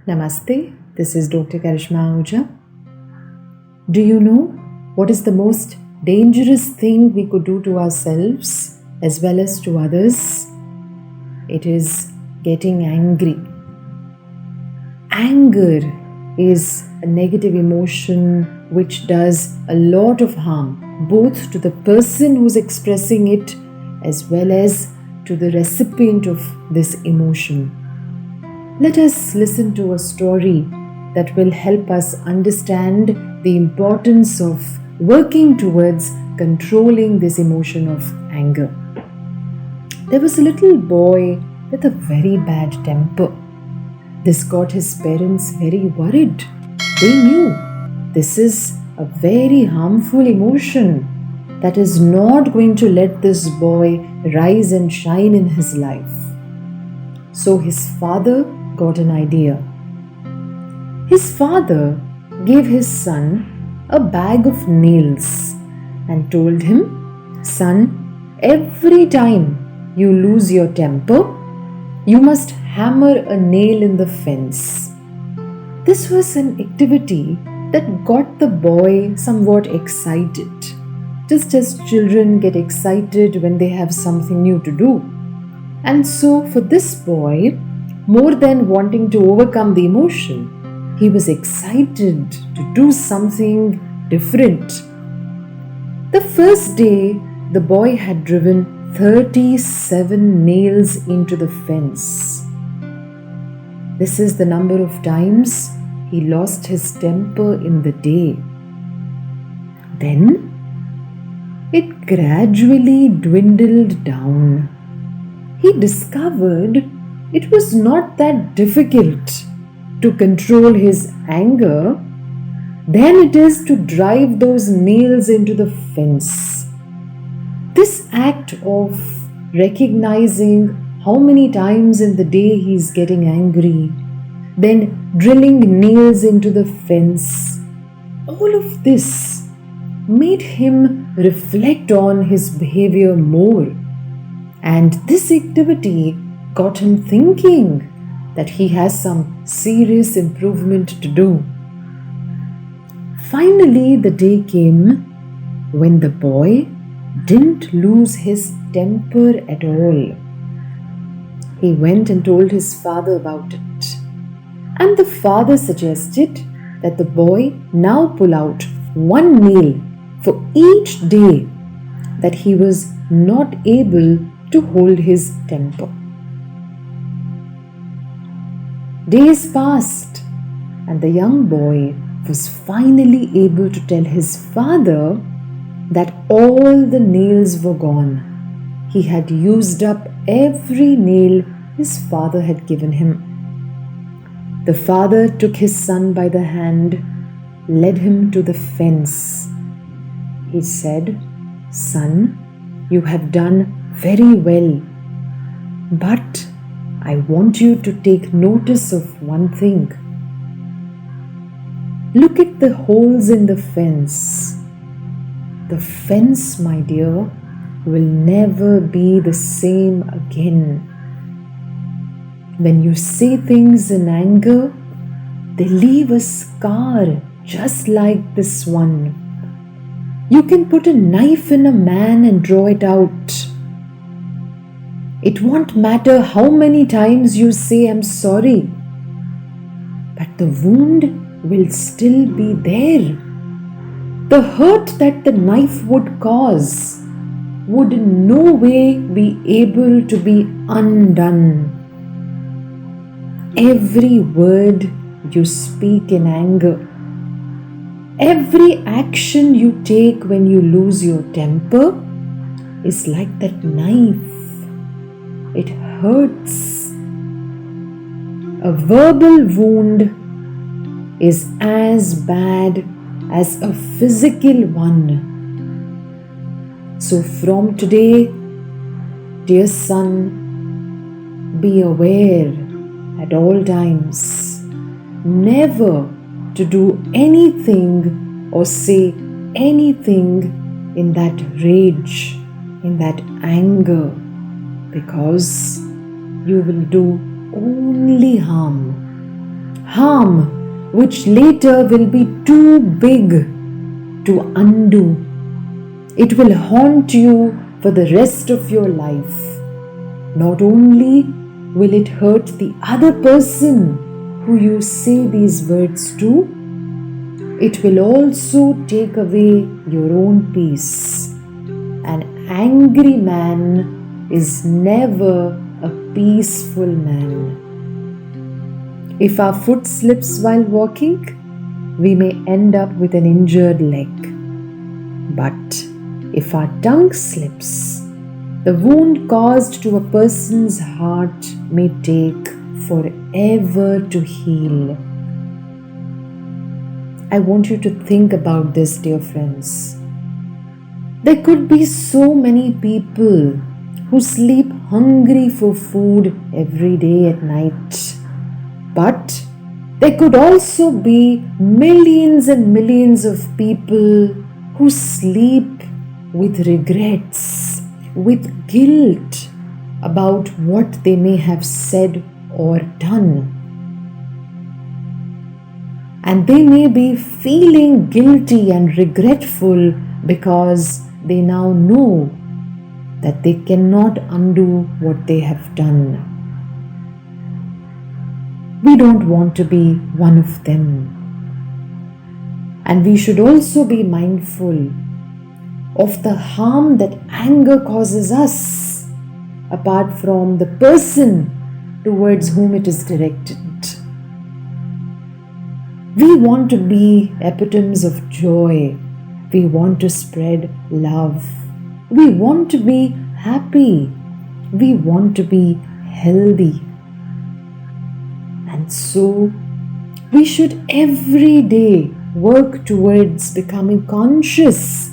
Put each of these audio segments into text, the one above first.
Namaste, this is Dr. Karishma Ahuja. Do you know what is the most dangerous thing we could do to ourselves as well as to others? It is getting angry. Anger is a negative emotion which does a lot of harm, both to the person who's expressing it as well as to the recipient of this emotion. Let us listen to a story that will help us understand the importance of working towards controlling this emotion of anger. There was a little boy with a very bad temper. This got his parents very worried. They knew this is a very harmful emotion that is not going to let this boy rise and shine in his life. So his father got an idea. His father gave his son a bag of nails and told him, "Son, every time you lose your temper, you must hammer a nail in the fence." This was an activity that got the boy somewhat excited, just as children get excited when they have something new to do. And so for this boy, more than wanting to overcome the emotion, he was excited to do something different. The first day, the boy had driven 37 nails into the fence. This is the number of times he lost his temper in the day. Then it gradually dwindled down. He discovered it was not that difficult to control his anger than it is to drive those nails into the fence. This act of recognizing how many times in the day he is getting angry, then drilling nails into the fence, all of this made him reflect on his behavior more. And this activity got him thinking that he has some serious improvement to do. Finally, the day came when the boy didn't lose his temper at all. He went and told his father about it. And the father suggested that the boy now pull out one nail for each day that he was not able to hold his temper. Days passed, and the young boy was finally able to tell his father that all the nails were gone. He had used up every nail his father had given him. The father took his son by the hand, led him to the fence. He said, "Son, you have done very well, but I want you to take notice of one thing. Look at the holes in the fence. The fence, my dear, will never be the same again. When you say things in anger, they leave a scar just like this one. You can put a knife in a man and draw it out. It won't matter how many times you say I'm sorry, but the wound will still be there. The hurt that the knife would cause would in no way be able to be undone. Every word you speak in anger, every action you take when you lose your temper is like that knife. It hurts. A verbal wound is as bad as a physical one. So from today, dear son, be aware at all times never to do anything or say anything in that rage, in that anger, because you will do only harm. harm which later will be too big to undo. It will haunt you for the rest of your life. Not only will it hurt the other person who you say these words to, it will also take away your own peace. An angry man is never a peaceful man. If our foot slips while walking, we may end up with an injured leg. But if our tongue slips, the wound caused to a person's heart may take forever to heal. I want you to think about this, dear friends. There could be so many people who sleep hungry for food every day at night. But there could also be millions and millions of people who sleep with regrets, with guilt about what they may have said or done. And they may be feeling guilty and regretful because they now know that they cannot undo what they have done. We don't want to be one of them. And we should also be mindful of the harm that anger causes us, apart from the person towards whom it is directed. We want to be epitomes of joy. We want to spread love. We want to be happy. We want to be healthy. And so, we should every day work towards becoming conscious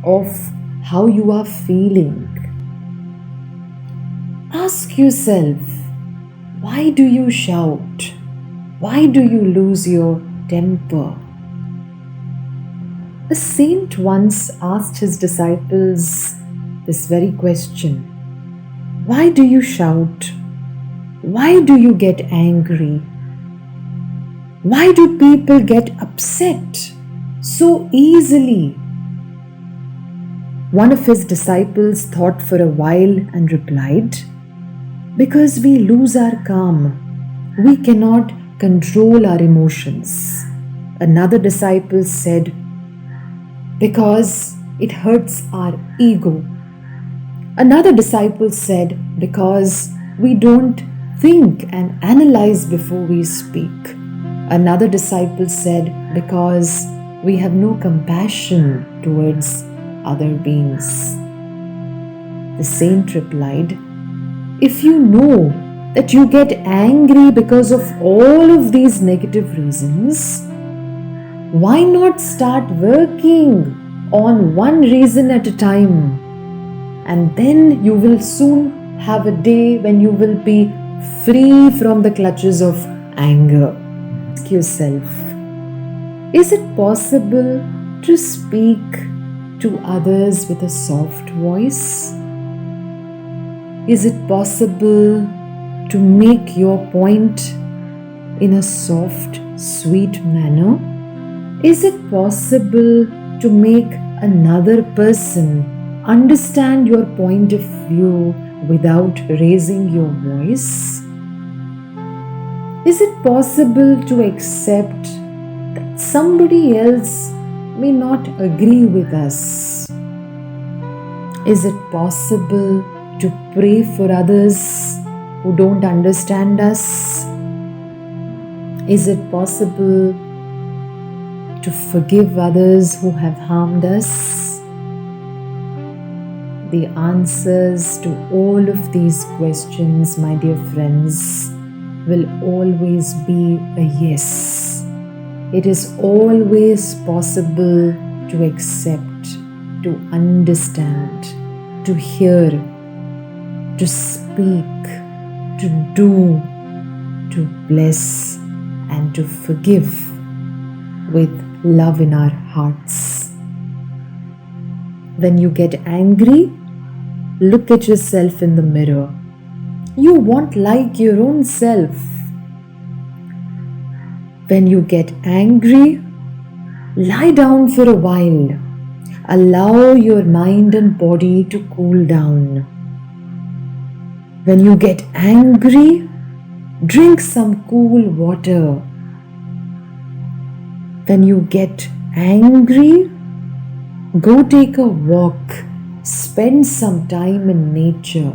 of how you are feeling. Ask yourself, why do you shout? Why do you lose your temper? A saint once asked his disciples this very question. Why do you shout? Why do you get angry? Why do people get upset so easily? One of his disciples thought for a while and replied, because we lose our calm. We cannot control our emotions. Another disciple said, because it hurts our ego. Another disciple said, because we don't think and analyze before we speak. Another disciple said, because we have no compassion towards other beings. The saint replied, if you know that you get angry because of all of these negative reasons, why not start working on one reason at a time? And then you will soon have a day when you will be free from the clutches of anger. Ask yourself, is it possible to speak to others with a soft voice? Is it possible to make your point in a soft, sweet manner? Is it possible to make another person understand your point of view without raising your voice? Is it possible to accept that somebody else may not agree with us? Is it possible to pray for others who don't understand us? Is it possible to forgive others who have harmed us? The answers to all of these questions, my dear friends, will always be a yes. It is always possible to accept, to understand, to hear, to speak, to do, to bless, and to forgive with love in our hearts. When you get angry, look at yourself in the mirror. You won't like your own self. When you get angry, lie down for a while. Allow your mind and body to cool down. When you get angry, drink some cool water. When you get angry, go take a walk. Spend some time in nature.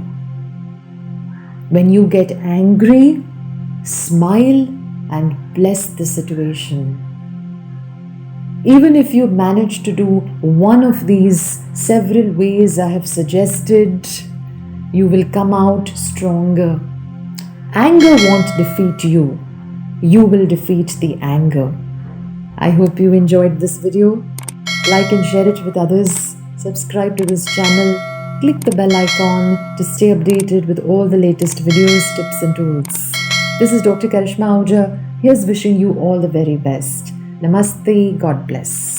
When you get angry, smile and bless the situation. Even if you manage to do one of these several ways I have suggested, you will come out stronger. Anger won't defeat you. You will defeat the anger. I hope you enjoyed this video. Like and share it with others. Subscribe to this channel. Click the bell icon to stay updated with all the latest videos, tips and tools. This is Dr. Karishma Ahuja. Here's wishing you all the very best. Namaste. God bless.